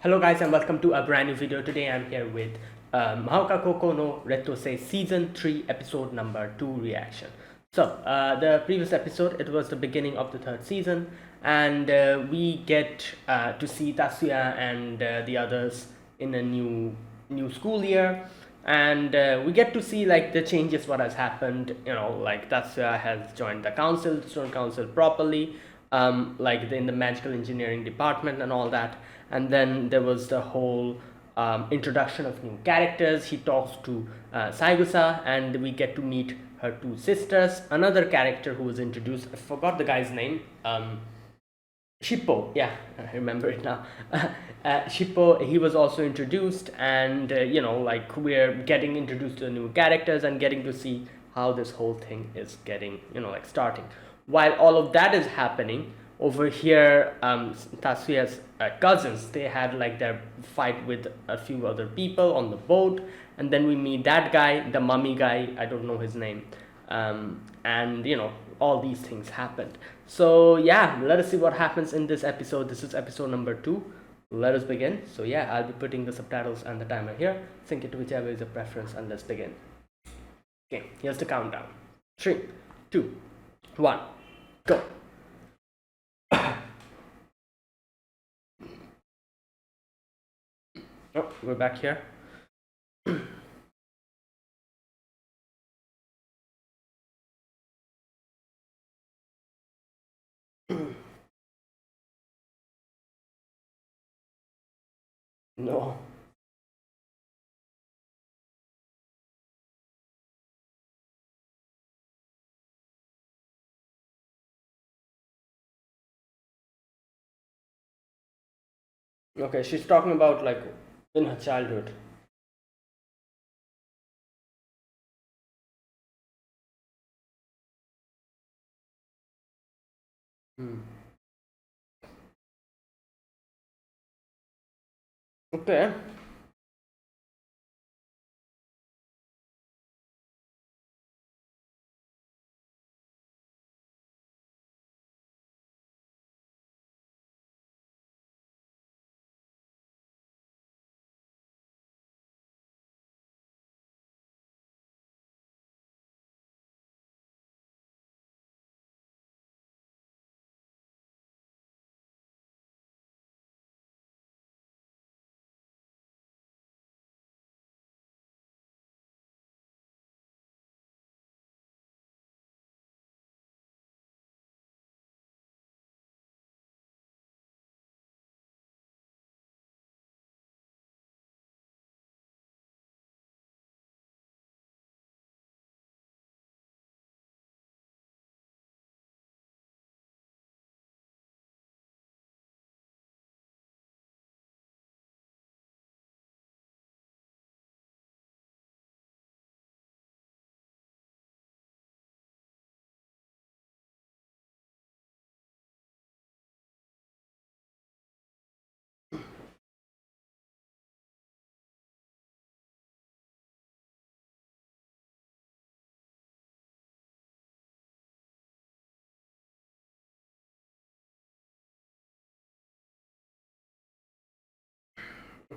Hello guys and welcome to a brand new video. Today I'm here with Mahouka Koukou no Rettousei Season 3 episode number 2 reaction. The previous episode, it was the beginning of the third season, and we get to see Tatsuya and the others in a new school year, and we get to see like the changes what has happened. Like Tatsuya has joined the council, the student council properly, like in the magical engineering department and all that. And then there was the whole introduction of new characters. He talks to Saigusa, and we get to meet her two sisters. Another character who was introduced, I forgot the guy's name. Shippo, yeah, I remember it now. Shippo, he was also introduced, and like we're getting introduced to the new characters and getting to see how this whole thing is getting, like starting. While all of that is happening, over here, Tatsuya's cousins, they had like their fight with a few other people on the boat, and then we meet that guy, the mummy guy, I don't know his name, and all these things happened. So yeah, let us see what happens in this episode. This is episode number 2. Let us begin. So yeah, I'll be putting the subtitles and the timer here. Sync it to whichever is your preference, and let's begin. Okay, here's the countdown. 3, 2, 1, go. Oh, we're back here. No. Okay, she's talking about like in her childhood. Hmm. Okay.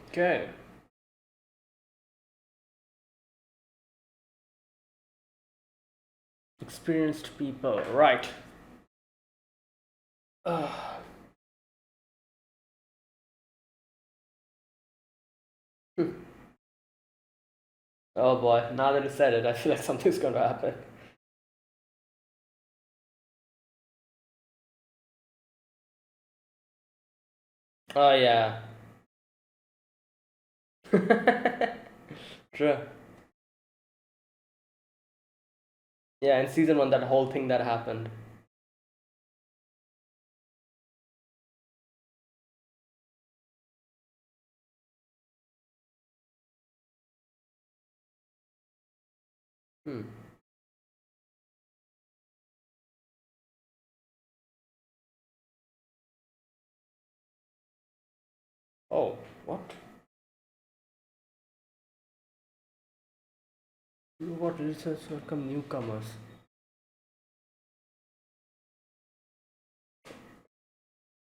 Okay. Experienced people, right. Uh, oh boy, now that you said it, I feel like something's gonna happen. Oh yeah. True. Yeah, in season 1, that whole thing that happened. Hmm. Oh, what? What research welcome newcomers?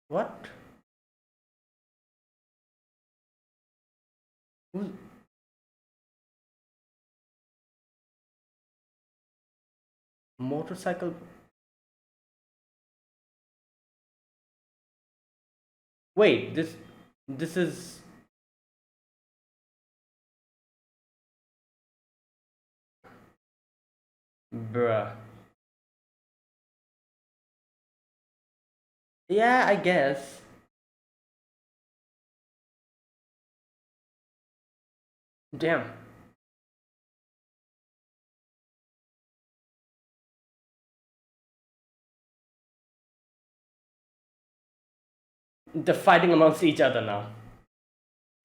What? Who's motorcycle? Wait, this is bruh. Yeah, I guess. Damn. They're fighting amongst each other now.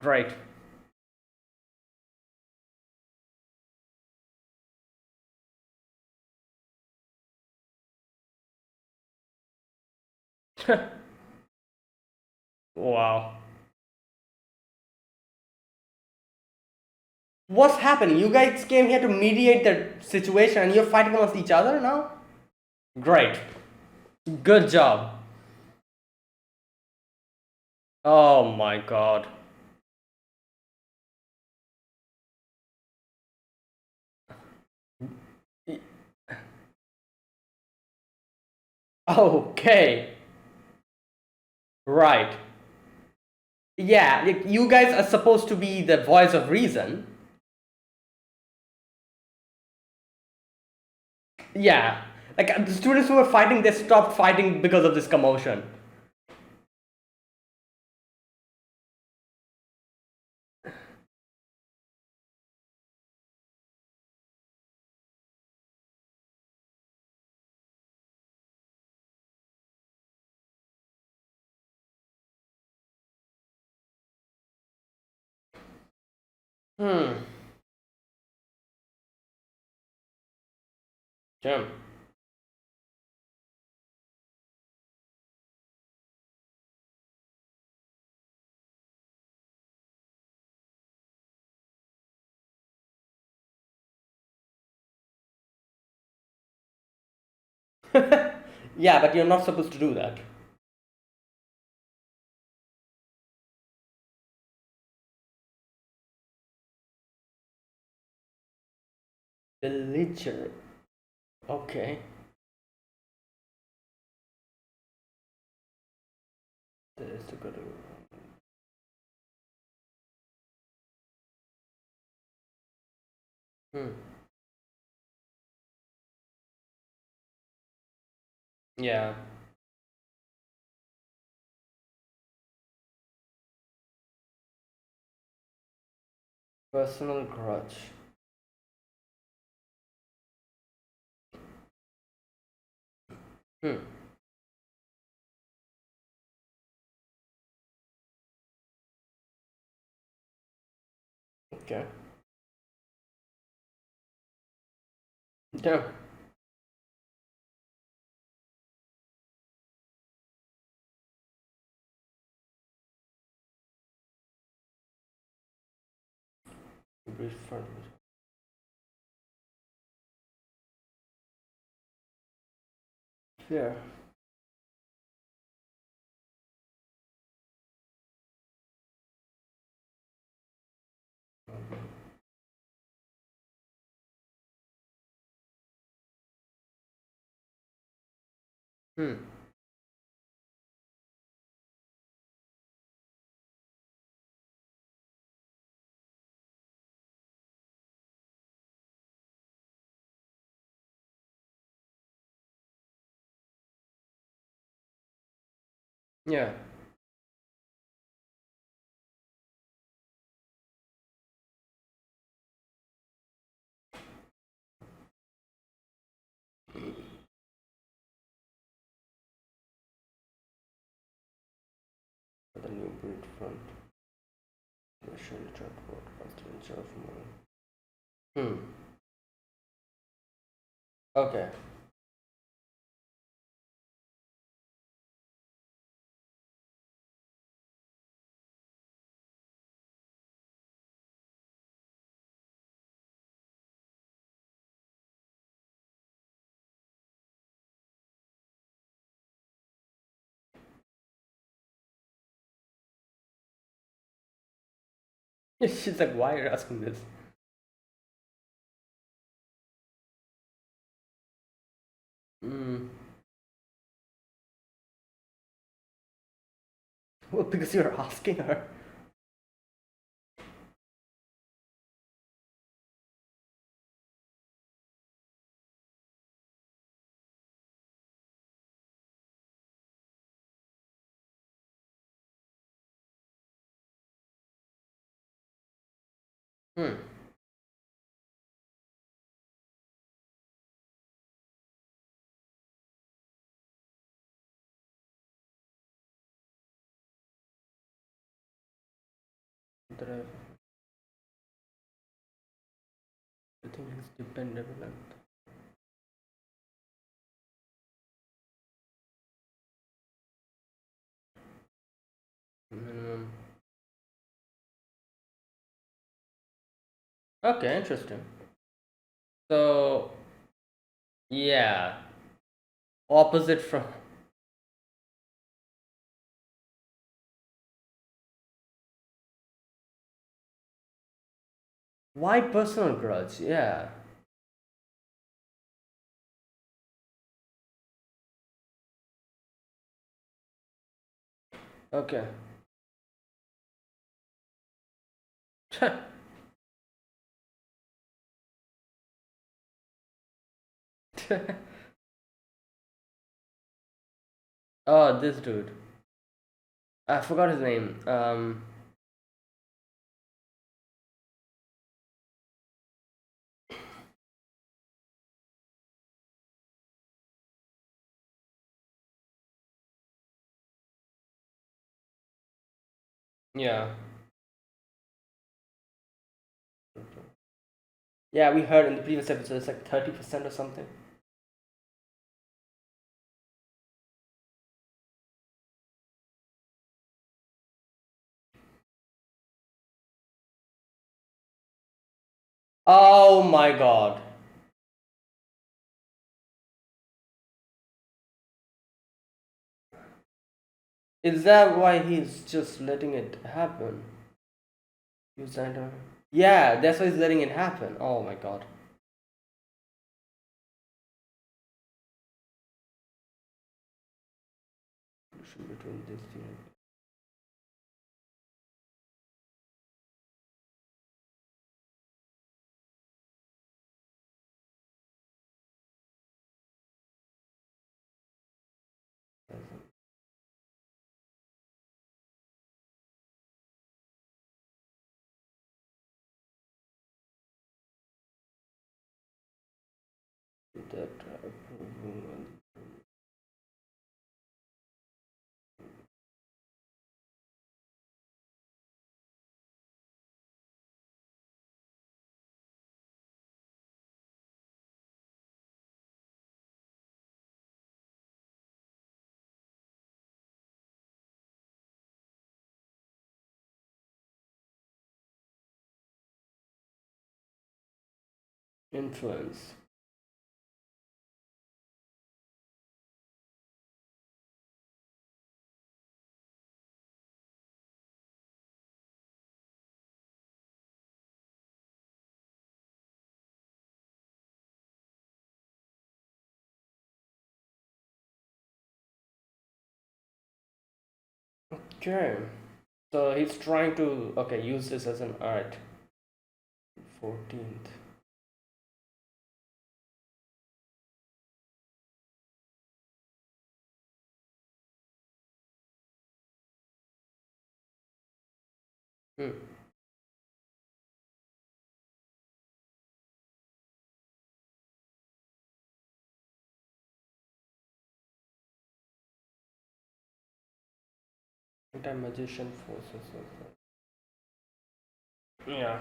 Right. Wow. What's happening? You guys came here to mediate the situation and you're fighting amongst each other now? Great. Good job. Oh my god. Okay. Right. Yeah, like, you guys are supposed to be the voice of reason. Yeah. Like the students who were fighting, they stopped fighting because of this commotion. Hmm. Damn. Yeah, but you're not supposed to do that. Belligerent. Okay. That is a good. Hmm. Yeah. Personal grudge. Hmm. Okay. Damn. Brief front. Yeah. Hmm. Yeah. The new breed front. Machine transport. Constellation of more. Hmm. Okay. She's like, why are you asking this? Mm. Well, because you're asking her. Hmm. That everything is dependable. Minimum. Okay, interesting. So yeah, opposite from why personal grudge? Yeah. Okay. Oh, this dude. I forgot his name. Yeah. Yeah, we heard in the previous episode it's like 30% or something. Oh my god. Is that why he's just letting it happen? You signed on. Yeah, that's why he's letting it happen. Oh my god. Between these two. That influence. Okay. So he's trying to okay use this as an art. 14th. Hmm. Anti-magician forces. Yeah.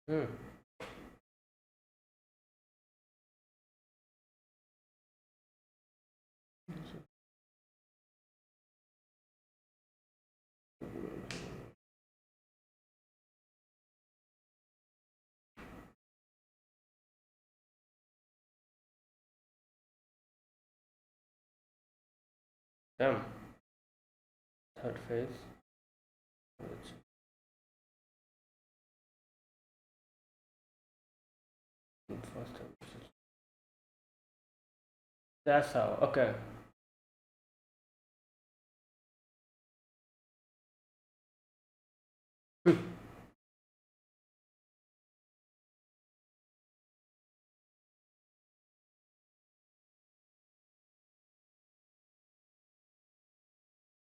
Hmm. Damn. Third phase. First time. That's how. Okay.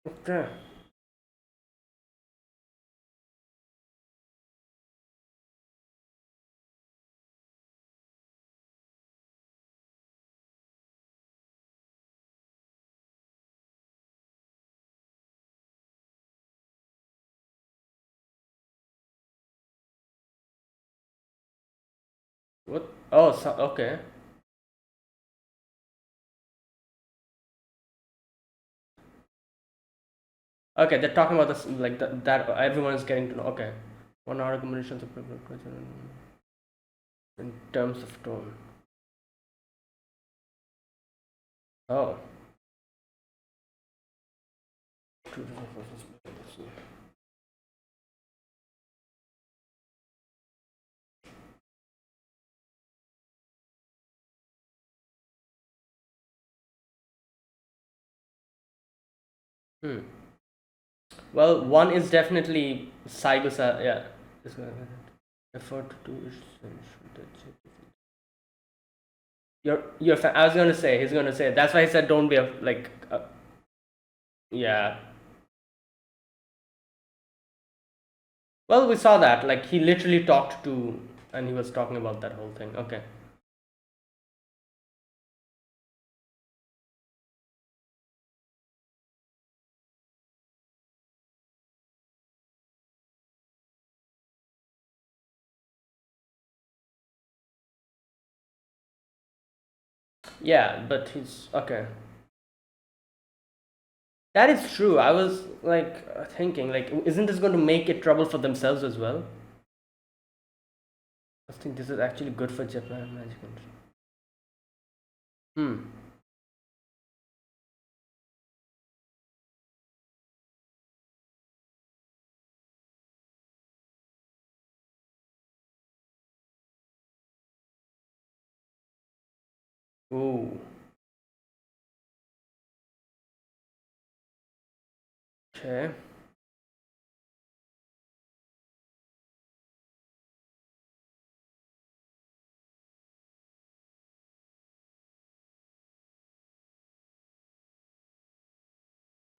Okay. What? Oh, so, okay. Okay, they're talking about this like that everyone is getting to know. Okay. 1 hour combinations of in terms of tone. Oh. Hmm. Well, one is definitely Saigosa. Yeah. It's gonna- Effort to do is I was gonna say he's gonna say that's why he said don't be a like yeah. Well, we saw that like he literally talked to and he was talking about that whole thing. Okay. Yeah, but he's okay. That is true. I was like thinking like isn't this going to make it trouble for themselves as well? I think this is actually good for Japan Magic. Hmm. Ooh. Okay.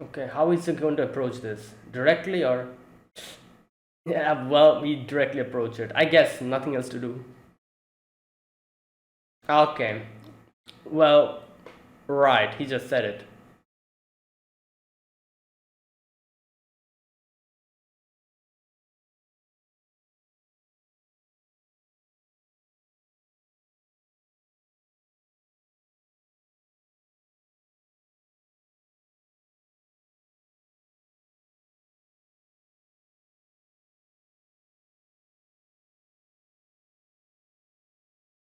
Okay. How is it going to approach this? Directly or? Yeah. Well, we directly approach it. I guess nothing else to do. Okay. Well, right. He just said it.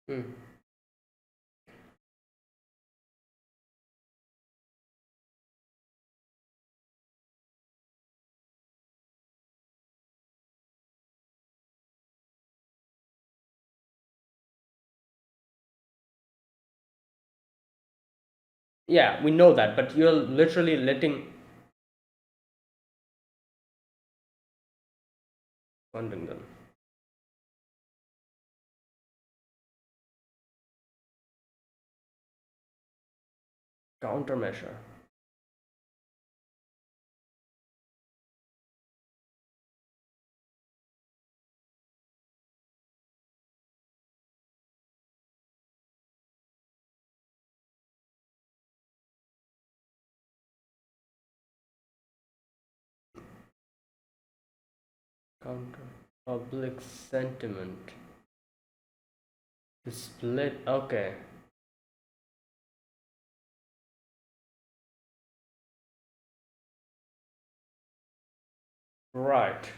Hmm. Yeah, we know that, but you're literally letting funding them. Countermeasure. Counter. Public sentiment. Split. Okay. Right.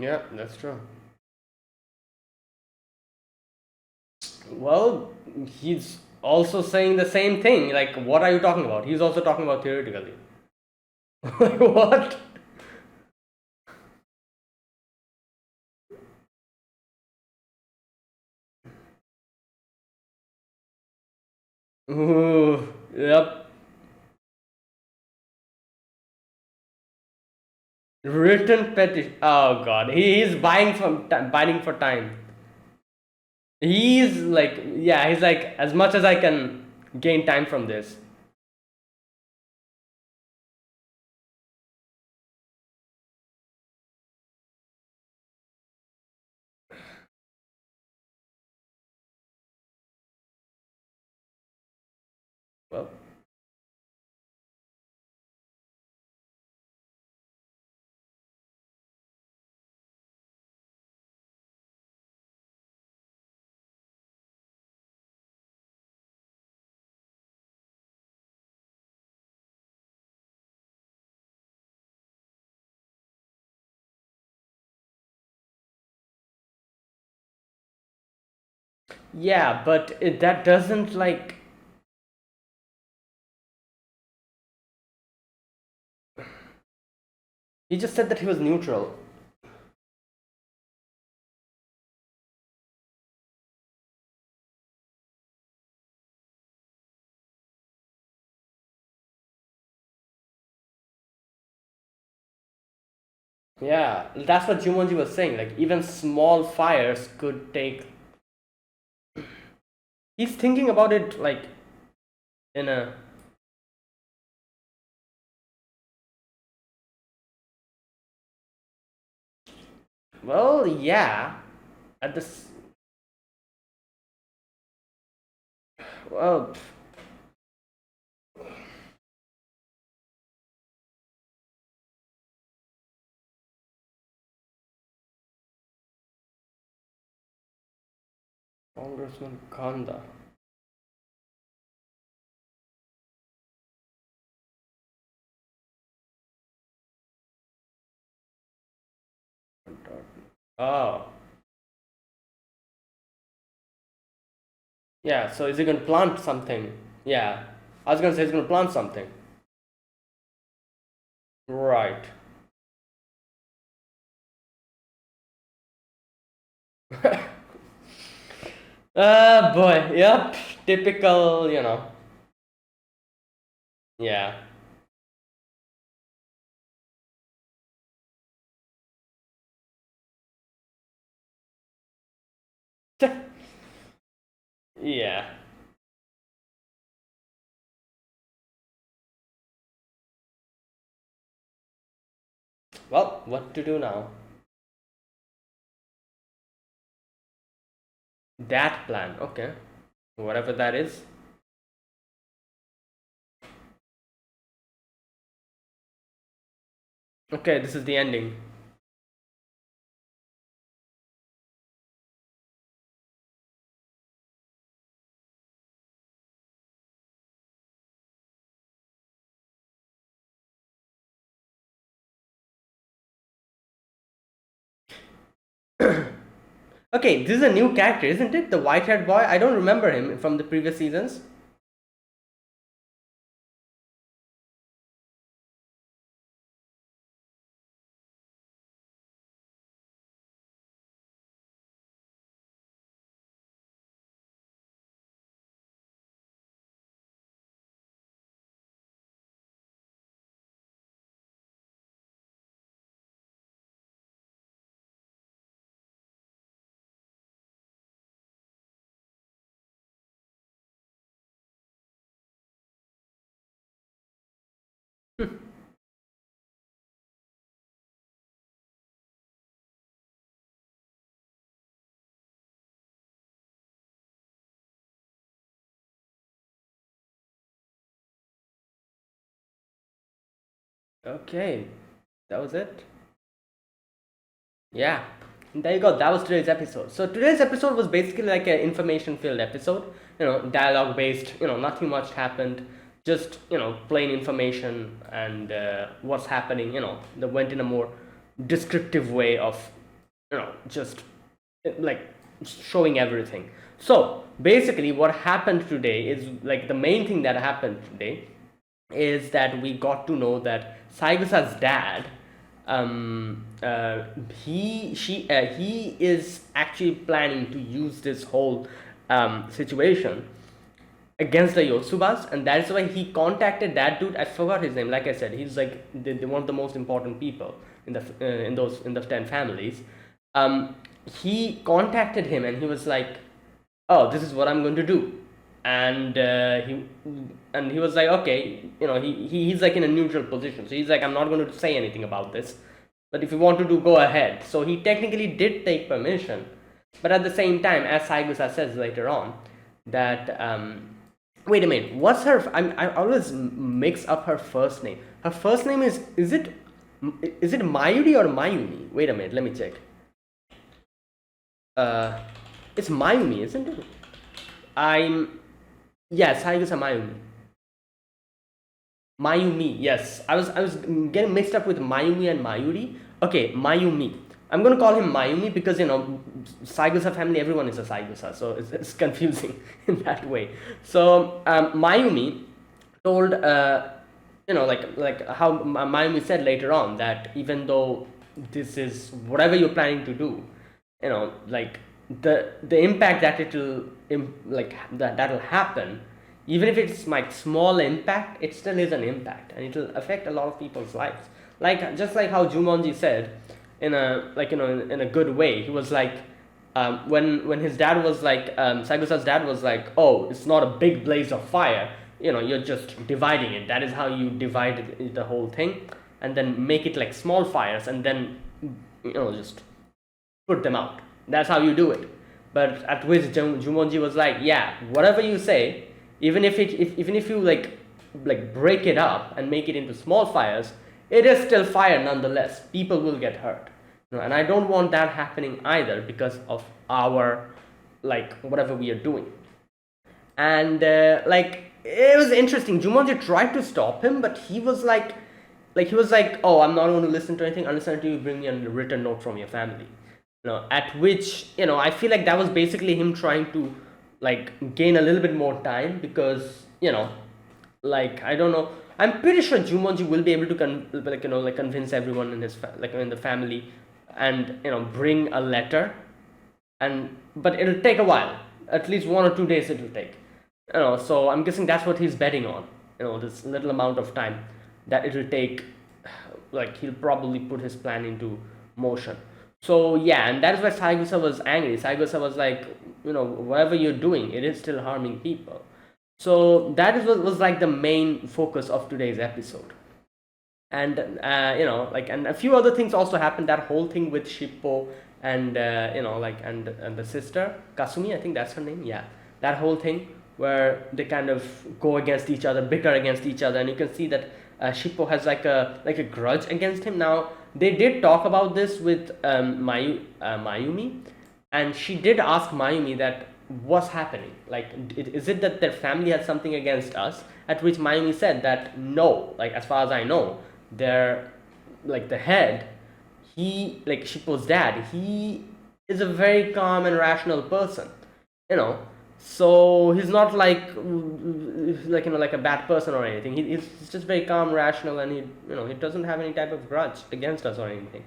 Yeah, that's true. Well, he's also saying the same thing. Like, what are you talking about? He's also talking about theoretically. Like, what? Ooh, yep. Written petition. Oh god, he's buying for time. He's like, yeah, he's like, as much as I can gain time from this. Well, yeah, but that doesn't like. He just said that he was neutral. Yeah, that's what Jumanji was saying. Like, even small fires could take. He's thinking about it like in a. Well, yeah. At this. Well, Congressman Kanda. Oh. Yeah, so is he gonna plant something? Yeah. I was gonna say he's gonna plant something. Right. Boy, yep. Typical, Yeah. Yeah. Well, what to do now? That plan. Okay. Whatever that is. Okay, this is the ending. Okay, this is a new character, isn't it? The white haired boy? I don't remember him from the previous seasons. Okay, that was it. Yeah, there you go. That was today's episode. So today's episode was basically like an information-filled episode. Dialogue-based. Nothing much happened. Just plain information and what's happening. That went in a more descriptive way of just like showing everything. So basically, what happened today is like the main thing that happened today is that we got to know that Saigusa's dad, he is actually planning to use this whole situation against the Yotsubas, and that's why he contacted that dude. I forgot his name. Like I said, he's like one of the most important people in the in the 10 families. Um, he contacted him, and he was like, "Oh, this is what I'm going to do," and he was like, "Okay, he's like in a neutral position, so he's like, I'm not going to say anything about this, but if you want to do, go ahead." So he technically did take permission, but at the same time, as Saigusa says later on, that wait a minute, what's her? I always mix up her first name. Her first name is it Mayuri or Mayumi? Wait a minute, let me check. Uh, it's Mayumi, isn't it? Yes, Saigusa Mayumi. Mayumi, yes. I was getting mixed up with Mayumi and Mayuri. Okay, Mayumi. I'm gonna call him Mayumi because Saigusa family, everyone is a Saigusa, so it's confusing in that way. So Mayumi told like how Mayumi said later on that even though this is whatever you're planning to do, like the impact that it'll like that'll happen, even if it's like small impact, it still is an impact, and it'll affect a lot of people's lives. Like just like how Jumonji said, in a in a good way. He was like, when his dad was like, Sagusa's dad was like, "Oh, it's not a big blaze of fire. You're just dividing it. That is how you divide the whole thing, and then make it like small fires, and then just put them out. That's how you do it." But at which Jumonji was like, "Yeah, whatever you say, even if you like break it up and make it into small fires, it is still fire nonetheless. People will get hurt, and I don't want that happening either because of our like whatever we are doing." And it was interesting. Jumonji tried to stop him, but he was like "Oh, I'm not going to listen to anything unless until you bring me a written note from your family." At which I feel like that was basically him trying to like gain a little bit more time because like I don't know. I'm pretty sure Jumonji will be able to convince everyone in his in the family and bring a letter, but it'll take a while. At least 1 or 2 days it'll take. So I'm guessing that's what he's betting on. This little amount of time that it'll take. Like he'll probably put his plan into motion. So yeah, and that is why Saigusa was angry. Saigusa was like, whatever you're doing, it is still harming people. So that is what was like the main focus of today's episode. And and a few other things also happened. That whole thing with Shippo and and the sister Kasumi, I think that's her name. Yeah, that whole thing where they kind of go against each other, bicker against each other, and you can see that Shippo has like a grudge against him. Now they did talk about this with Mayumi, and she did ask Mayumi that what's happening. Like, is it that their family has something against us? At which Mayumi said that no, like as far as I know, they're like the head. He like Shippo's dad. He is a very calm and rational person. So he's not like like a bad person or anything. He's just very calm, rational, and he doesn't have any type of grudge against us or anything.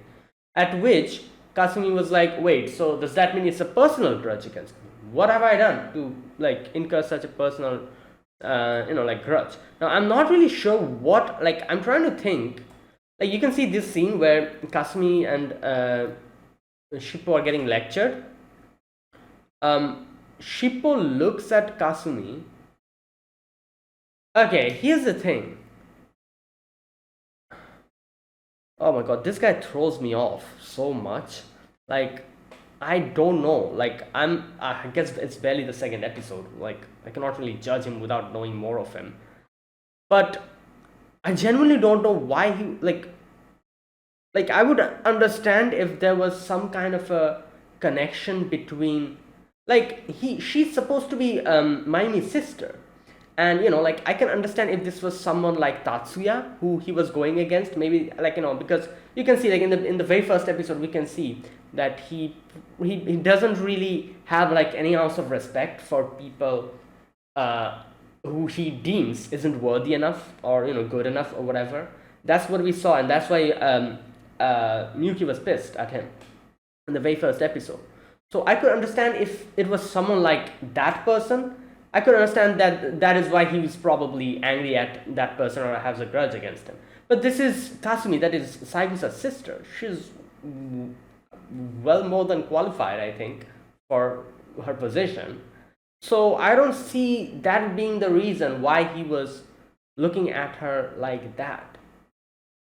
At which Kasumi was like, "Wait, so does that mean it's a personal grudge against me? What have I done to like incur such a personal grudge?" Now I'm not really sure what. Like I'm trying to think. Like you can see this scene where Kasumi and Shippo are getting lectured. Shippo looks at Kasumi. Okay, here's the thing. Oh my god, this guy throws me off so much. Like, I don't know. Like, I guess it's barely the second episode. Like, I cannot really judge him without knowing more of him. But I genuinely don't know why he like I would understand if there was some kind of a connection between she's supposed to be Mayumi's sister, And like I can understand if this was someone like Tatsuya who he was going against, maybe like because you can see like in the very first episode we can see that he doesn't really have like any ounce of respect for people uh, who he deems isn't worthy enough or good enough or whatever. That's what we saw, and that's why Miyuki was pissed at him in the very first episode. So I could understand if it was someone like that person. I could understand that is why he was probably angry at that person or has a grudge against him. But this is Kasumi, that is Saigusa's sister. She's well more than qualified, I think, for her position. So I don't see that being the reason why he was looking at her like that.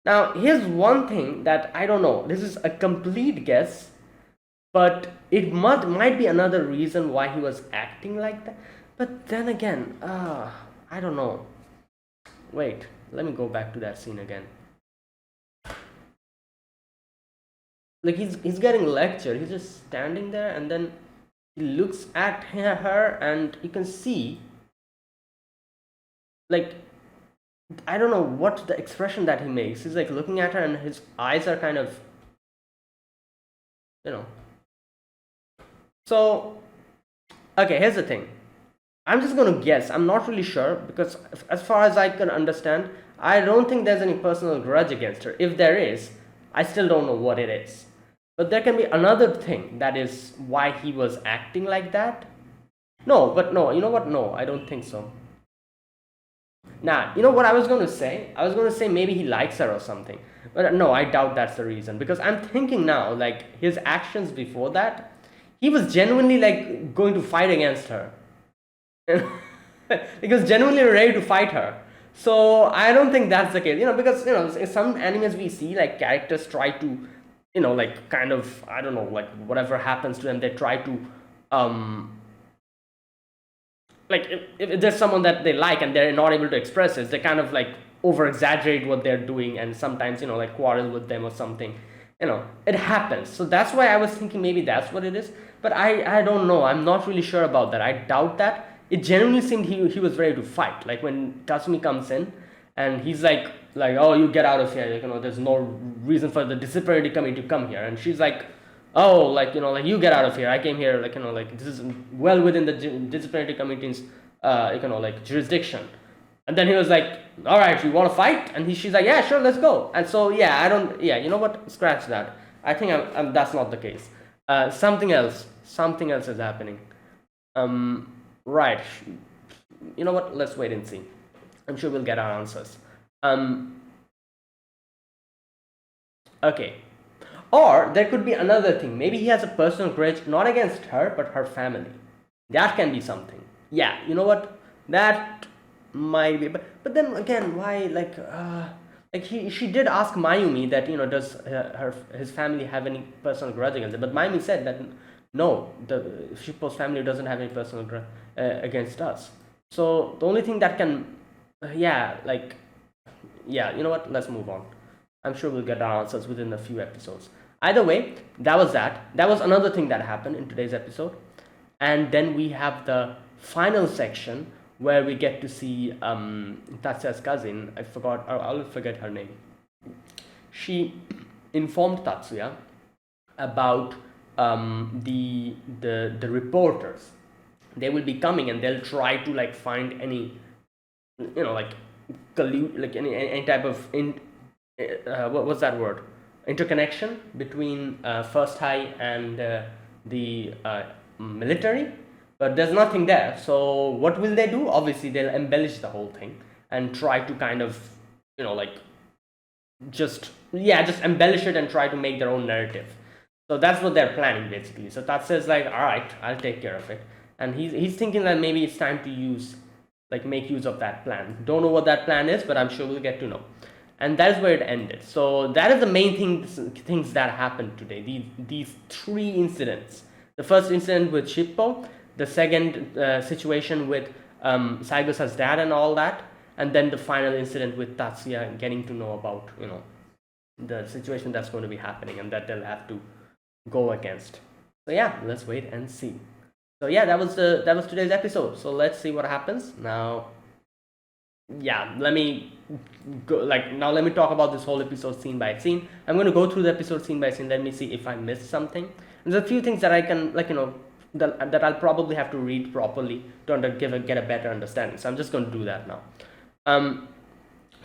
Now, here's one thing that I don't know. This is a complete guess, but it might be another reason why he was acting like that. But then again, I don't know. Wait, let me go back to that scene again. Like he's getting lectured. He's just standing there, and then he looks at her, and you can see, like, I don't know what the expression that he makes. He's like looking at her, and his eyes are kind of, So, okay, here's the thing. I'm just going to guess. I'm not really sure because, as far as I can understand, I don't think there's any personal grudge against her. If there is, I still don't know what it is. But there can be another thing that is why he was acting like that. No, but no, you know what? No, I don't think so. Nah, you know what I was going to say? I was going to say maybe he likes her or something. But no, I doubt that's the reason. Because I'm thinking now, like, his actions before that, he was genuinely, like, going to fight against her. He was genuinely ready to fight her. So I don't think that's the case. Because, in some animes we see, like, characters try to, like, kind of, I don't know, like, whatever happens to them, they try to, like if there's someone that they like and they're not able to express it, they kind of like over exaggerate what they're doing and sometimes like quarrel with them or something. It happens. So that's why I was thinking maybe that's what it is. But I don't know. I'm not really sure about that. I doubt that. It genuinely seemed he was ready to fight. Like when Tatsumi comes in and he's like oh, you get out of here. Like, there's no reason for the disciplinary committee to come here. And she's like, oh, like like you get out of here. I came here like like this is well within the disciplinary committee's like jurisdiction. And then he was like, all right, you want to fight? And she's like, yeah, sure, let's go. And so you know what, scratch that. I think that's not the case. Something else is happening. Right, you know what, let's wait and see. I'm sure we'll get our answers. Okay. Or there could be another thing. Maybe he has a personal grudge not against her, but her family. That can be something. Yeah, you know what? That might be. But then again, why? Like she did ask Mayumi that does his family have any personal grudge against it? But Mayumi said that no, the Shippo's family doesn't have any personal grudge against us. So the only thing that can, yeah, you know what? Let's move on. I'm sure we'll get our answers within a few episodes. Either way, that was that. That was another thing that happened in today's episode. And then we have the final section where we get to see Tatsuya's cousin. I'll forget her name. She informed Tatsuya about the reporters. They will be coming and they'll try to like find any any type of what was that word? Interconnection between First High and the military, but there's nothing there. So what will they do? Obviously, they'll embellish the whole thing and try to kind of, just embellish it and try to make their own narrative. So that's what they're planning basically. So Tatsuya's like, all right, I'll take care of it, and he's thinking that maybe it's time to make use of that plan. Don't know what that plan is, but I'm sure we'll get to know. And that is where it ended. So that is the main things that happened today. These three incidents. The first incident with Shippo, the second situation with Saigusa's dad and all that, and then the final incident with Tatsuya getting to know about the situation that's going to be happening and that they'll have to go against. So yeah, let's wait and see. So yeah, that was today's episode. So let's see what happens now. yeah, let me go, like, now let me talk about this whole episode scene by scene. I'm going to go through the episode scene by scene. Let me see if I missed something. There's a few things that I can, like, that I'll probably have to read properly to get a better understanding. So I'm just going to do that now. Um,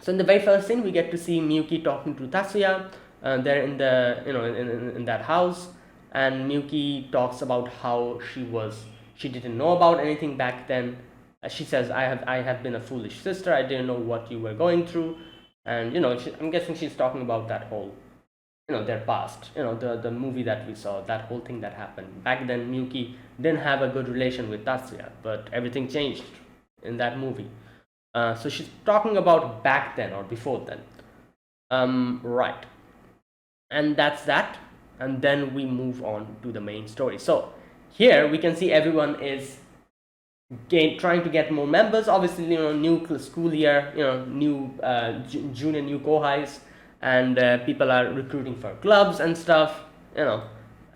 so in the very first scene, we get to see Miyuki talking to Tatsuya. They're in the, in that house, and Miyuki talks about how she didn't know about anything back then. She says, I have been a foolish sister. I didn't know what you were going through, and I'm guessing she's talking about that whole, their past. The movie that we saw, that whole thing that happened back then. Miyuki didn't have a good relation with Tatsuya, but everything changed in that movie. So she's talking about back then or before then. Right. And that's that. And then we move on to the main story. So here we can see everyone is trying to get more members. Obviously, new school year, new junior, new kohais, and people are recruiting for clubs and stuff.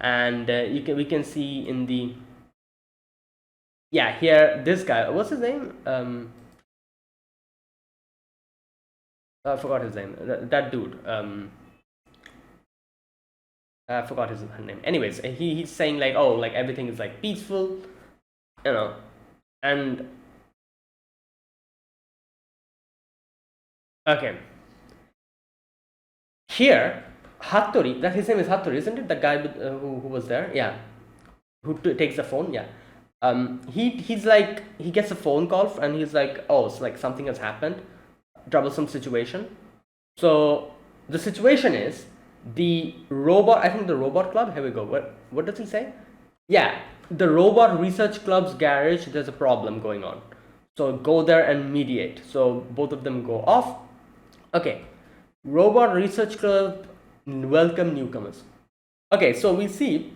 And we can see in the, yeah, here this guy, what's his name? I forgot his name. That dude. I forgot his name. Anyways, he's saying like, oh, like everything is like peaceful, and okay. Here, Hattori. That his name is Hattori, isn't it? The guy who was there. Yeah, who takes the phone. Yeah. He's like, he gets a phone call and he's like, oh, it's like something has happened, troublesome situation. So the situation is the robot. I think the robot club. Here we go. What does he say? Yeah, the robot research club's garage. There's a problem going on. So go there and mediate. So both of them go off. Okay, robot research club welcome newcomers. Okay, so we see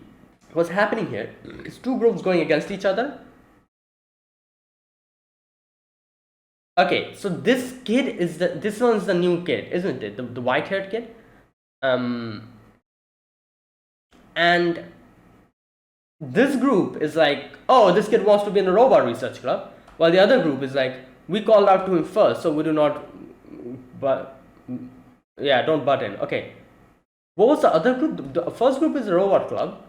what's happening here is two groups going against each other. Okay, so this kid is this one's the new kid, isn't it? The white-haired kid. And this group is like, oh, this kid wants to be in the robot research club, while the other group is like, we called out to him first, so we do not, but yeah, don't butt in. Okay, what was the other group? The first group is the robot club.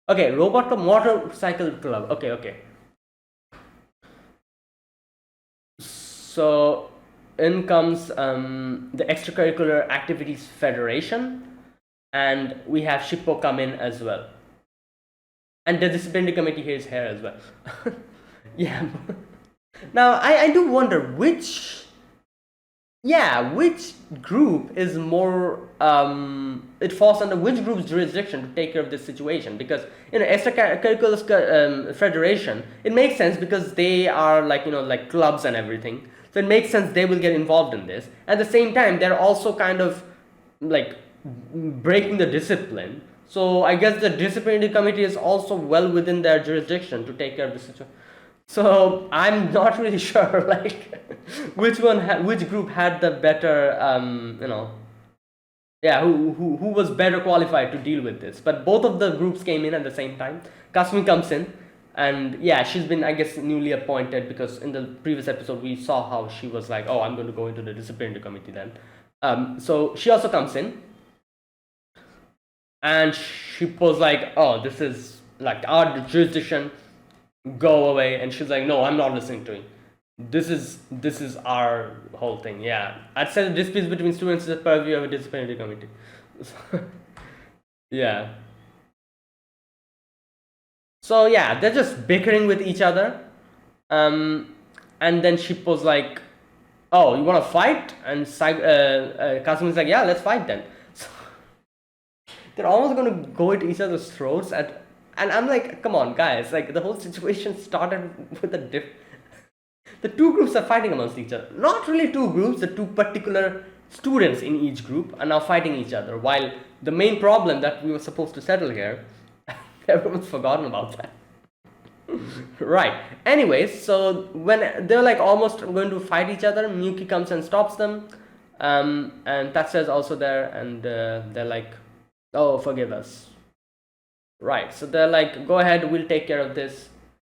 Okay, robot club, motorcycle club. Okay. So in comes the extracurricular activities federation, and we have Shippo come in as well, and the disciplinary committee here is here as well. Yeah. Now I do wonder which group is more it falls under which group's jurisdiction to take care of this situation, because extracurricular federation, it makes sense because they are like like clubs and everything, so it makes sense they will get involved in this. At the same time, they're also kind of like breaking the discipline, so I guess the disciplinary committee is also well within their jurisdiction to take care of the situation. So I'm not really sure like which group had the better who was better qualified to deal with this. But both of the groups came in at the same time. Kasumi comes in, and yeah, she's been, I guess, newly appointed, because in the previous episode we saw how she was like, oh, I'm going to go into the disciplinary committee then. So she also comes in, and she was like, oh, this is like our jurisdiction, go away. And she's like, no, I'm not listening to you. This is our whole thing. Yeah, I'd say the disputes between students is the purview of a disciplinary committee. Yeah. So yeah, they're just bickering with each other. And then Ship was like, oh, you want to fight? And Kasumi's like, yeah, let's fight then. So they're almost going to go at each other's throats. And I'm like, come on, guys. Like, the whole situation started with the two groups are fighting amongst each other. Not really two groups, the two particular students in each group are now fighting each other. While the main problem that we were supposed to settle here, everyone's forgotten about that. Right. Anyways, so when they're like almost going to fight each other, Miyuki comes and stops them. And Tatsuya's also there, and they're like, oh, forgive us. Right. So they're like, go ahead, we'll take care of this.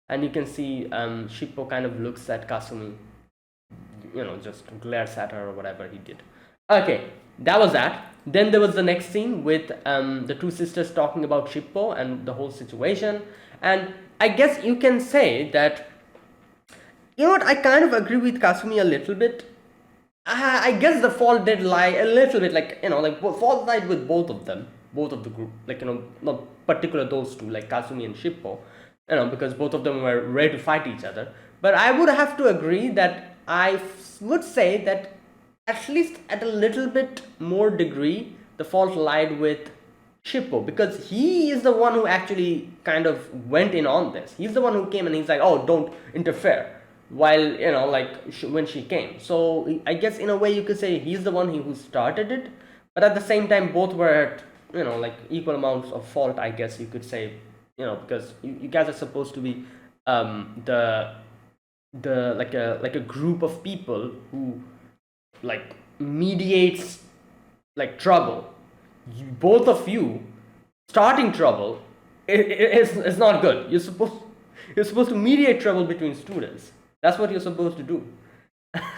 And you can see Shippo kind of looks at Kasumi just glares at her or whatever he did. Okay, that was that. Then there was the next scene with the two sisters talking about Shippo and the whole situation. And I guess you can say that, I kind of agree with Kasumi a little bit. I guess the fault did lie a little bit, like, fault lied with both of them, both of the group, like, not particular those two, like Kasumi and Shippo, because both of them were ready to fight each other. But I would have to agree that would say that at least at a little bit more degree, the fault lied with Shippo, because he is the one who actually kind of went in on this. He's the one who came and he's like, oh, don't interfere, while, when she came. So I guess in a way you could say he's the one who started it, but at the same time both were at, equal amounts of fault, I guess you could say, because you guys are supposed to be the like a group of people who mediates trouble. Both of you starting trouble is not good. You're supposed to mediate trouble between students. That's what you're supposed to do.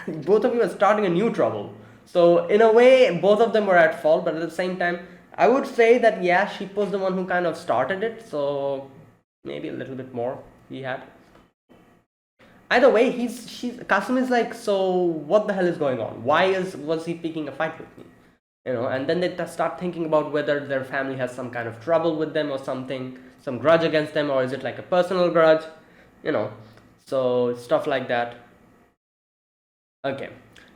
Both of you are starting a new trouble. So in a way, both of them were at fault, but at the same time, I would say that Shippo's the one who kind of started it. So maybe a little bit more he had. Either way, Kasumi's like, so what the hell is going on? Why was he picking a fight with me? And then they start thinking about whether their family has some kind of trouble with them or something, some grudge against them, or is it like a personal grudge? So stuff like that. Okay.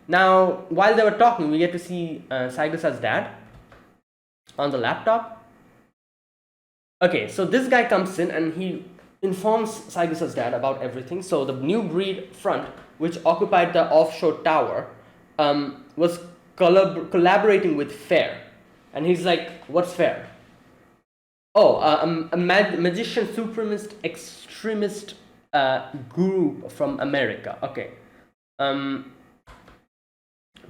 Now, while they were talking, we get to see Saigusa's dad on the laptop. Okay, so this guy comes in and he informs Saigusa's dad about everything. So the new breed front, which occupied the offshore tower, was collaborating with FAIR. And he's like, what's FAIR? Oh, a magician supremacist extremist group from America. Okay.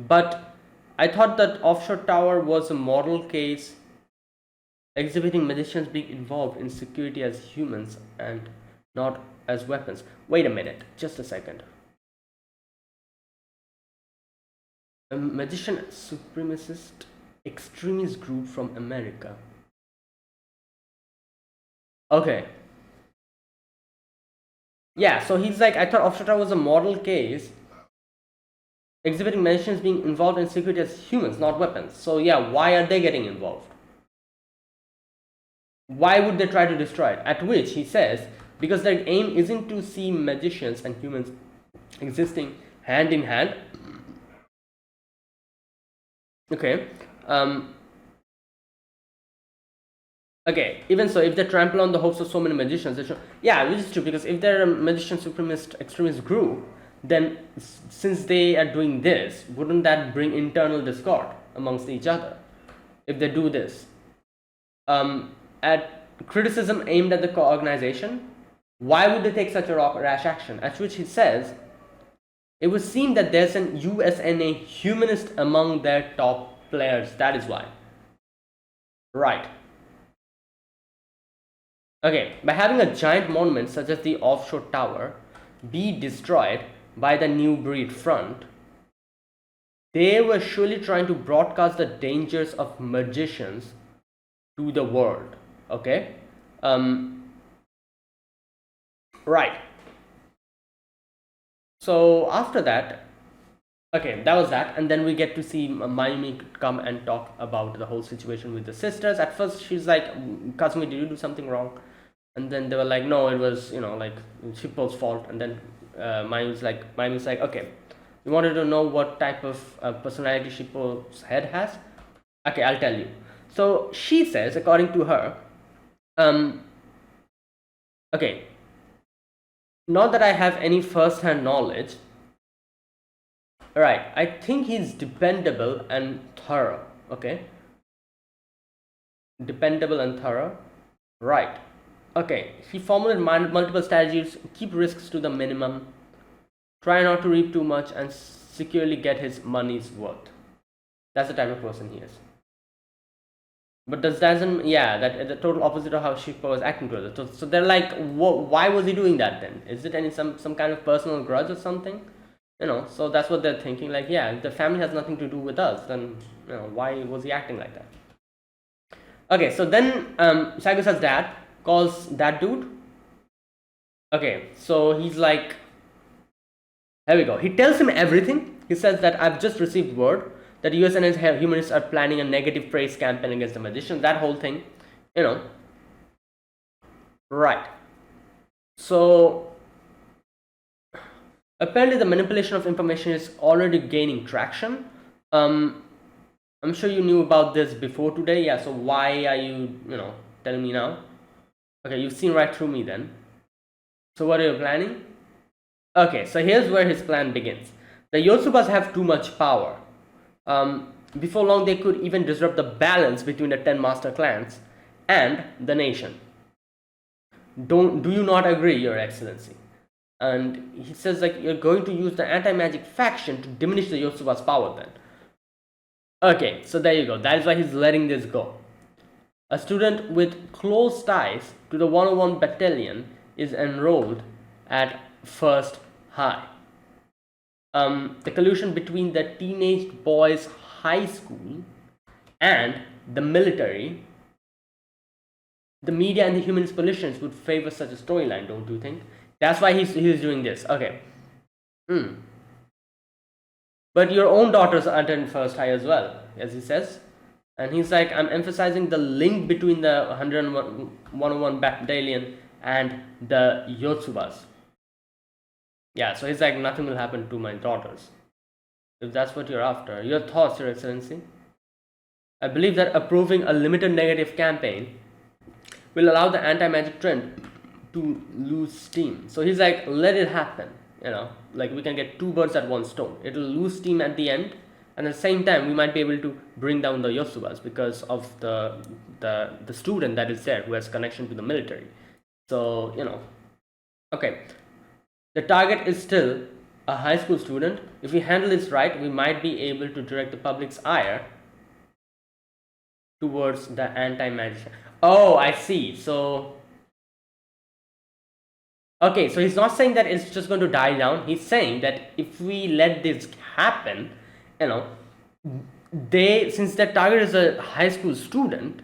But I thought that offshore tower was a model case exhibiting magicians being involved in security as humans and not as weapons. Wait a minute, just a second. A magician supremacist extremist group from America. Okay. Yeah, so he's like, I thought offshore tower was a model case exhibiting magicians being involved in security as humans, not weapons. So yeah, why are they getting involved? Why would they try to destroy it? At which he says, because their aim isn't to see magicians and humans existing hand in hand. Okay. Okay, even so, if they trample on the hopes of so many magicians, they should, which is true, because if they're a magician supremacist extremist group, then since they are doing this, wouldn't that bring internal discord amongst each other if they do this? At criticism aimed at the organization, why would they take such a rash action? At which he says, it would seem that there's an USNA humanist among their top players, that is why. Right. Okay, by having a giant monument such as the offshore tower be destroyed by the new breed front, they were surely trying to broadcast the dangers of magicians to the world. Okay, right. So after that, okay, that was that, and then we get to see Mayumi come and talk about the whole situation with the sisters. At first, she's like, "Kazumi, did you do something wrong?" And then they were like, "No, it was Shippo's fault." And then Mayumi's like, "Okay, you wanted to know what type of personality Shippo's head has? Okay, I'll tell you." So she says, according to her, okay, not that I have any first-hand knowledge. Right, I think he's dependable and thorough. Okay, dependable and thorough. Right. Okay, he formulated multiple strategies, keep risks to the minimum, try not to reap too much, and securely get his money's worth. That's the type of person he is. But that the total opposite of how Shippo was acting towards it. So they're like, why was he doing that then? Is it some kind of personal grudge or something? So that's what they're thinking. Like, yeah, if the family has nothing to do with us, then why was he acting like that? Okay, so then Saigusa's dad calls that dude. Okay, so he's like, here we go. He tells him everything. He says that I've just received word that US and its humanists are planning a negative praise campaign against the magician. That whole thing, you know. Right. So apparently the manipulation of information is already gaining traction. I'm sure you knew about this before today. Yeah, so why are you, telling me now? Okay, you've seen right through me then. So what are you planning? Okay, so here's where his plan begins. The Yotsubas have too much power. Before long, they could even disrupt the balance between the 10 master clans and the nation. Do you not agree, Your Excellency? And he says, like, you're going to use the anti-magic faction to diminish the Yotsuba's power then. Okay, so there you go. That is why he's letting this go. A student with close ties to the 101 battalion is enrolled at First High. The collusion between the teenage boys' high school and the military, the media and the humanist politicians would favor such a storyline, don't you think? That's why he's doing this. Okay. But your own daughters are in First High as well, as he says. And he's like, I'm emphasizing the link between the 101 battalion and the Yotsubas. Yeah, so he's like, nothing will happen to my daughters. If that's what you're after. Your thoughts, Your Excellency? I believe that approving a limited negative campaign will allow the anti-magic trend to lose steam. So he's like, let it happen. Like we can get two birds at one stone. It'll lose steam at the end, and at the same time we might be able to bring down the Yotsubas because of the student that is there who has connection to the military. So okay, the target is still a high school student. If we handle this right, we might be able to direct the public's ire towards the anti-magic. Oh, I see. So okay, so he's not saying that it's just going to die down. He's saying that if we let this happen, since their target is a high school student,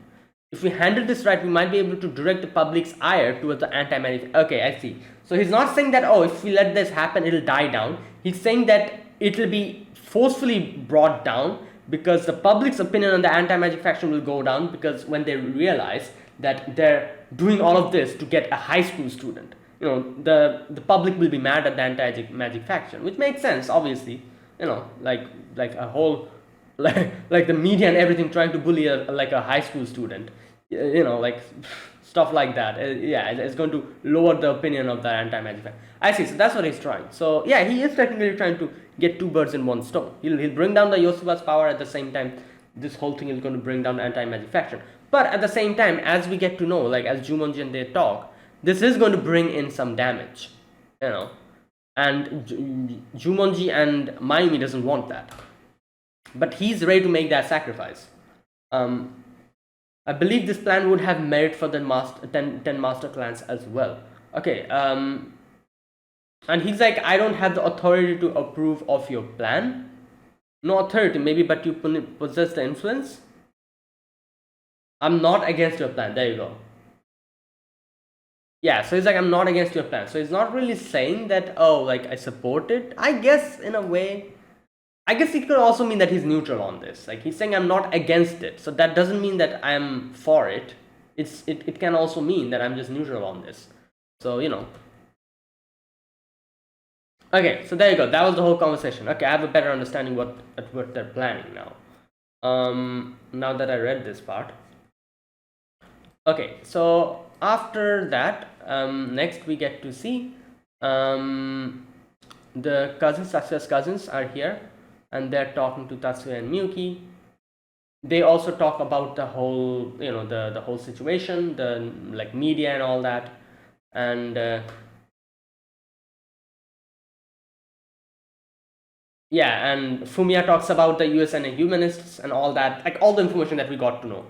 if we handle this right, we might be able to direct the public's ire towards the anti-magic. Okay, I see. So he's not saying that, oh, if we let this happen, it'll die down. He's saying that it'll be forcefully brought down because the public's opinion on the anti-magic faction will go down because when they realize that they're doing all of this to get a high school student, the public will be mad at the anti-magic faction, which makes sense, obviously. Like a whole like the media and everything trying to bully a high school student, like stuff like that. Yeah, it's going to lower the opinion of the anti-magic faction. I see. So that's what he's trying. So yeah, he is technically trying to get two birds in one stone. He'll bring down the Yotsuba's power at the same time. This whole thing is going to bring down the anti-magic faction. But at the same time, as we get to know, like as Jumonji and they talk, this is going to bring in some damage, and Jumonji and Mayumi doesn't want that, but he's ready to make that sacrifice. I believe this plan would have merit for the 10 master clans as well. Okay, and he's like, I don't have the authority to approve of your plan. No authority, maybe, but you possess the influence. I'm not against your plan. There you go. Yeah, so he's like, I'm not against your plan. So he's not really saying that, oh, like I support it. I guess in a way, I guess it could also mean that he's neutral on this. Like he's saying I'm not against it. So that doesn't mean that I'm for it. It can also mean that I'm just neutral on this. So, Okay, so there you go. That was the whole conversation. Okay, I have a better understanding what they're planning now. Now that I read this part. Okay, so after that, next we get to see the cousins, Tatsuya's cousins are here, and they're talking to Tatsuya and Miyuki. They also talk about the whole, the whole situation, the like media and all that, and yeah, and Fumiya talks about the US and the humanists and all that, like all the information that we got to know.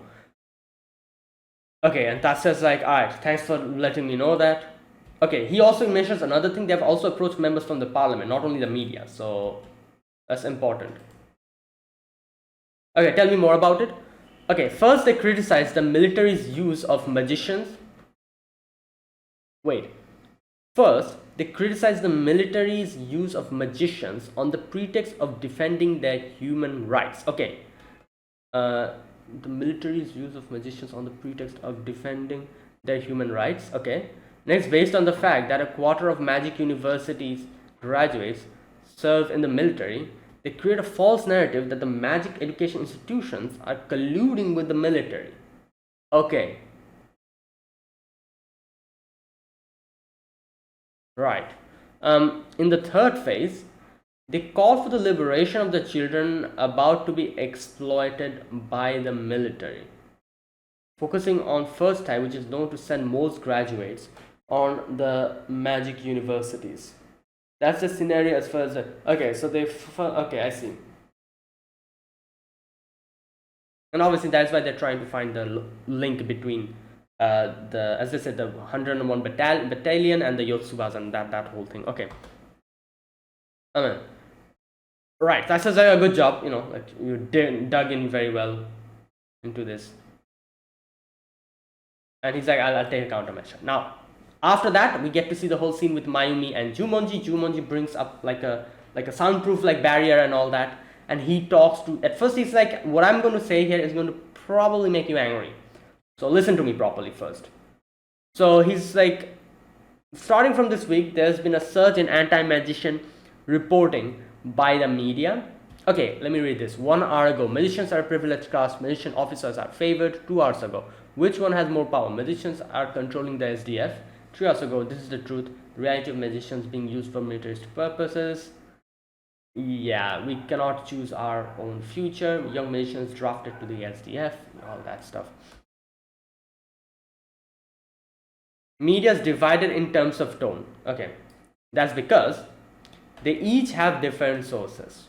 Okay, and Tatsuya's like, alright, thanks for letting me know that. Okay, he also mentions another thing. They have also approached members from the parliament, not only the media. So that's important. Okay, tell me more about it. Okay, first they criticize the military's use of magicians. Wait. First, they criticize the military's use of magicians on the pretext of defending their human rights. Okay. The military's use of magicians on the pretext of defending their human rights. Okay. Next, based on the fact that a quarter of Magic University's graduates serve in the military, they create a false narrative that the magic education institutions are colluding with the military. Okay. Right. In the third phase, they call for the liberation of the children about to be exploited by the military, focusing on first type, which is known to send most graduates on the magic universities. That's the scenario as far as okay. So okay, I see. And obviously that's why they're trying to find the link between the, as I said, the 101 battalion and the Yotsubas and that whole thing. Okay. I mean, right. That's a good job. You know, like you dug in very well into this. And he's like, I'll take a countermeasure. Now, after that, we get to see the whole scene with Mayumi and Jumonji. Jumonji brings up like a soundproof like barrier and all that, and he talks to. At first, he's like, "What I'm going to say here is going to probably make you angry, so listen to me properly first." So he's like, starting from this week, there's been a surge in anti-magician reporting by the media. Okay, let me read this. 1 hour ago, magicians are a privileged caste. Magician officers are favored. 2 hours ago, which one has more power? Magicians are controlling the SDF. 3 hours ago, this is the truth. The reality of magicians being used for militaristic purposes. Yeah, we cannot choose our own future. Young magicians drafted to the SDF. All that stuff. Media is divided in terms of tone. Okay, that's because they each have different sources.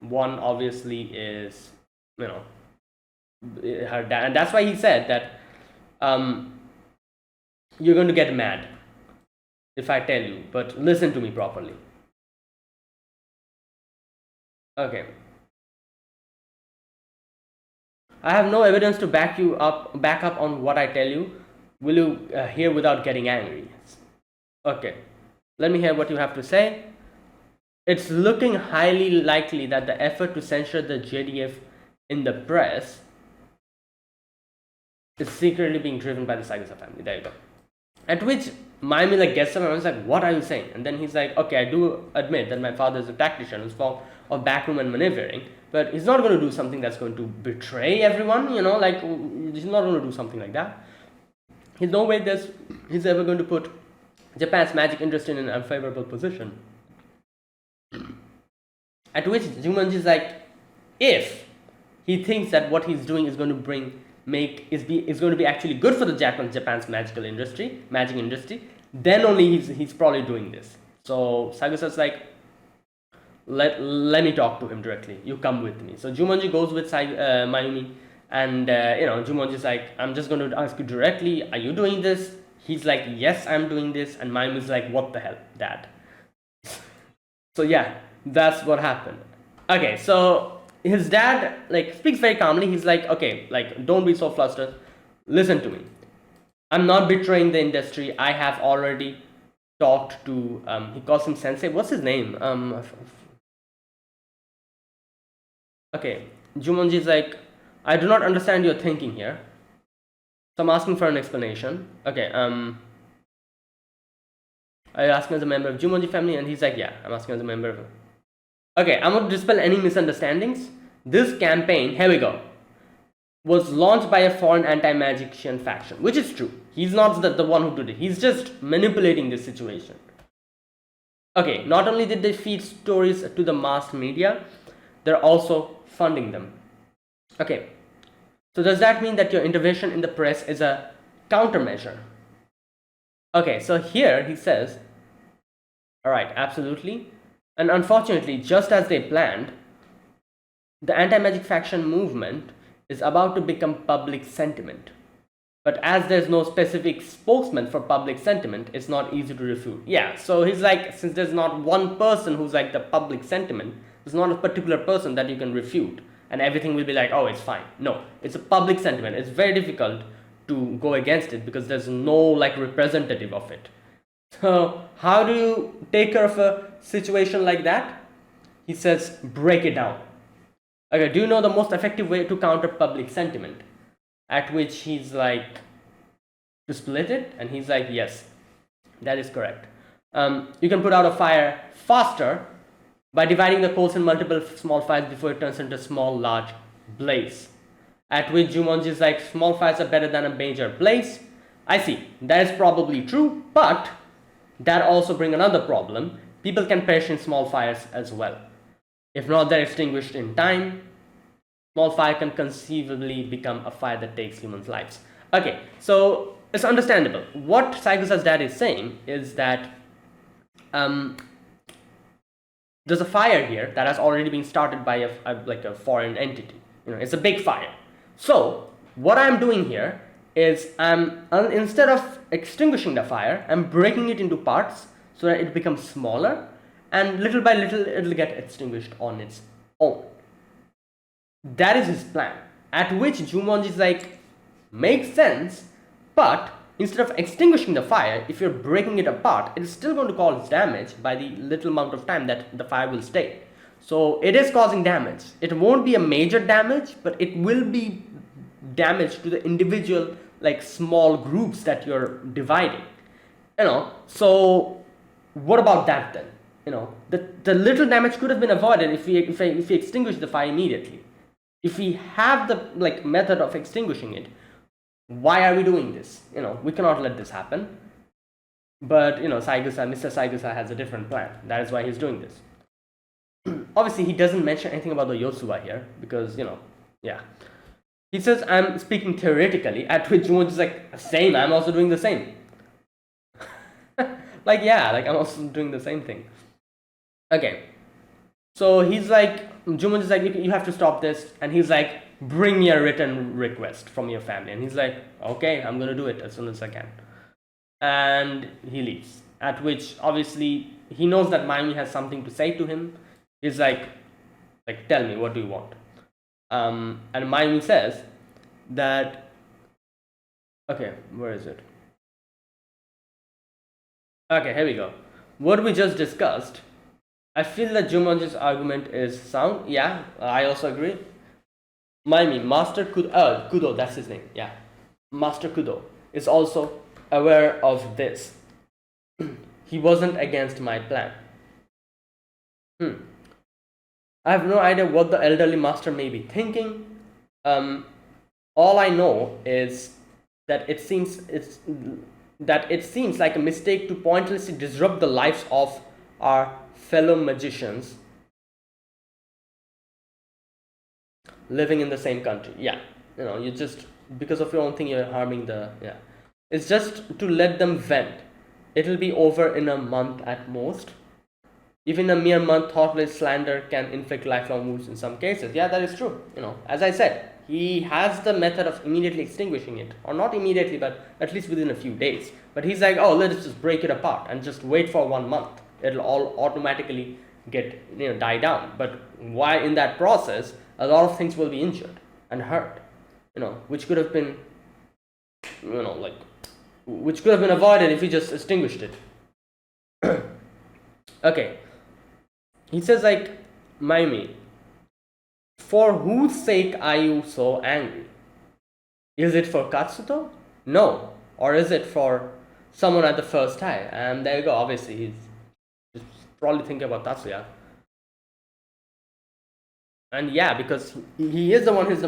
One obviously is, you know, her dad, and that's why he said that you're going to get mad if I tell you, but listen to me properly. Okay. I have no evidence to back up on what I tell you. Will you hear without getting angry? Okay. Let me hear what you have to say. It's looking highly likely that the effort to censor the JDF in the press is secretly being driven by the Saigasa family. There you go. At which Mayumi like gets up and I was like, what are you saying? And then he's like, okay, I do admit that my father is a tactician who's fond of backroom and maneuvering, but he's not going to do something that's going to betray everyone, you know, like he's not going to do something like that. There's no way he's ever going to put Japan's magic industry in an unfavorable position. At which Jumanji is like, if he thinks that what he's doing is going to is going to be actually good for the Japan's magic industry, then only he's probably doing this. So Sagasa's like, let me talk to him directly. You come with me. So Jumanji goes with Mayumi, and Jumanji's like, I'm just going to ask you directly, are you doing this? He's like, yes, I'm doing this, and Mayumi's like, what the hell, Dad? So yeah, that's what happened. Okay, so his dad like speaks very calmly. He's like, okay, like don't be so flustered. Listen to me. I'm not betraying the industry. I have already talked to he calls him sensei. What's his name? Okay, Jumonji's like, I do not understand your thinking here. So I'm asking for an explanation. Okay, I asked him as a member of Jumonji family, and he's like, yeah, I'm asking as a member of. Okay, I'm going to dispel any misunderstandings. This campaign, here we go, was launched by a foreign anti-magician faction, which is true. He's not the one who did it. He's just manipulating this situation. Okay, not only did they feed stories to the mass media, they're also funding them. Okay, so does that mean that your intervention in the press is a countermeasure? Okay, so here he says, all right, absolutely. And unfortunately, just as they planned, the anti-magic faction movement is about to become public sentiment. But as there's no specific spokesman for public sentiment, it's not easy to refute. Yeah, so he's like, since there's not one person who's like the public sentiment, there's not a particular person that you can refute, and everything will be like, oh, it's fine. No, it's a public sentiment. It's very difficult to go against it because there's no like representative of it. So how do you take care of a situation like that? He says, break it down. Okay, do you know the most effective way to counter public sentiment? At which he's like, to split it, and he's like, yes, that is correct. You can put out a fire faster by dividing the coals in multiple small fires before it turns into a small, large blaze. At which Jumonji is like, small fires are better than a major blaze. I see, that is probably true, but that also brings another problem. People can perish in small fires as well. If not, they're extinguished in time. Small fire can conceivably become a fire that takes humans' lives. Okay, so it's understandable. What Saigusa's dad is saying is that there's a fire here that has already been started by a foreign entity. It's a big fire. So what I'm doing here is instead of extinguishing the fire, I'm breaking it into parts so that it becomes smaller, and little by little it'll get extinguished on its own. That is his plan. At which Jumonji is like, makes sense, but instead of extinguishing the fire, if you're breaking it apart, it is still going to cause damage by the little amount of time that the fire will stay. So it is causing damage. It won't be a major damage, but it will be damage to the individual like small groups that you're dividing. So what about that then? The little damage could have been avoided if we extinguish the fire immediately. If we have the method of extinguishing it, why are we doing this? We cannot let this happen. But Mr. Saigusa has a different plan. That is why he's doing this. Obviously, he doesn't mention anything about the Yotsuba here because yeah. He says, I'm speaking theoretically, at which Jumonji is like, same, I'm also doing the same. I'm also doing the same thing. Okay. So he's like, Jumonji is like, you have to stop this. And he's like, bring me a written request from your family. And he's like, okay, I'm going to do it as soon as I can. And he leaves. At which, obviously, he knows that Mayumi has something to say to him. He's like, tell me, what do you want? And Mayumi says that, okay, where is it? Okay, here we go. What we just discussed, I feel that Jumonji's argument is sound. Yeah, I also agree. Mayumi, Master Kudo, that's his name. Yeah, Master Kudo is also aware of this. He wasn't against my plan. I have no idea what the elderly master may be thinking. All I know is that it seems like a mistake to pointlessly disrupt the lives of our fellow magicians living in the same country. Yeah, you just, because of your own thing, you're harming it's just to let them vent. It'll be over in a month at most. Even a mere month, thoughtless slander can inflict lifelong wounds in some cases. Yeah, that is true. As I said, he has the method of immediately extinguishing it, or not immediately, but at least within a few days. But he's like, oh, let's just break it apart and just wait for 1 month. It'll all automatically get die down. But why in that process, a lot of things will be injured and hurt, which could have been, which could have been avoided if he just extinguished it. Okay. He says Mayumi, for whose sake are you so angry? Is it for Katsuto? No. Or is it for someone at the first eye? And there you go. Obviously, he's probably thinking about Tatsuya. And yeah, because he is the one who's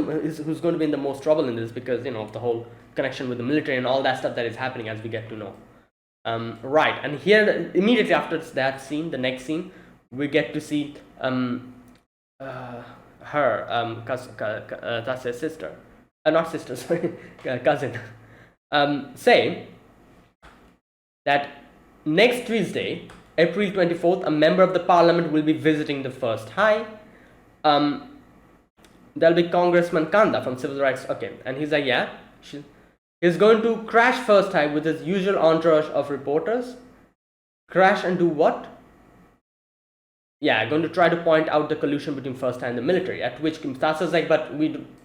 going to be in the most trouble in this because, of the whole connection with the military and all that stuff that is happening as we get to know. Right. And here, immediately after that scene, the next scene, we get to see her, Tatsuya's sister, not sister, sorry, cousin, say that next Tuesday, April 24th, a member of the parliament will be visiting the first high. There'll be Congressman Kanda from Civil Rights. Okay, and he's like, yeah, He's going to crash first time with his usual entourage of reporters. Crash and do what? Yeah, going to try to point out the collusion between first time and the military. At which Tassa's like, but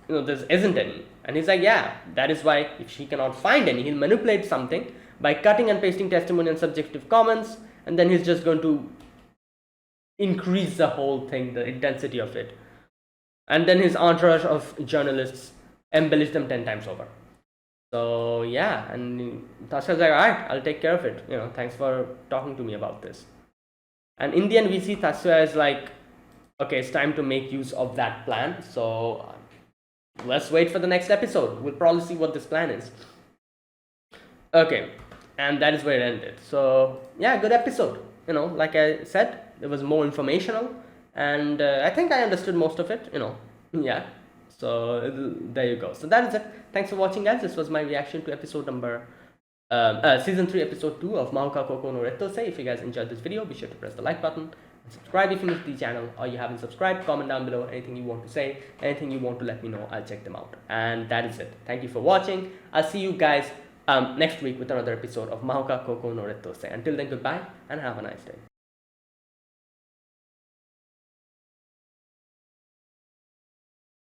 there isn't any. And he's like, yeah, that is why if she cannot find any, he'll manipulate something by cutting and pasting testimony and subjective comments, and then he's just going to increase the whole thing, the intensity of it. And then his entourage of journalists embellish them 10 times over. So yeah, and Tasha's like, alright, I'll take care of it. Thanks for talking to me about this. And in the end, we see Tatsuya is like, okay, it's time to make use of that plan. So let's wait for the next episode. We'll probably see what this plan is. Okay, and that is where it ended. So yeah, good episode. Like I said, it was more informational, and I think I understood most of it. Yeah. So there you go. So that is it. Thanks for watching, guys. This was my reaction to episode number season 3 episode 2 of Mahouka Koukou no Rettousei. If you guys enjoyed this video, be sure to press the like button and subscribe if you're new to the channel or you haven't subscribed. Comment down below anything you want to say, anything you want to let me know. I'll check them out. And that is it. Thank you for watching. I'll see you guys next week with another episode of Mahouka Koukou no Rettousei. Until then, goodbye and have a nice day.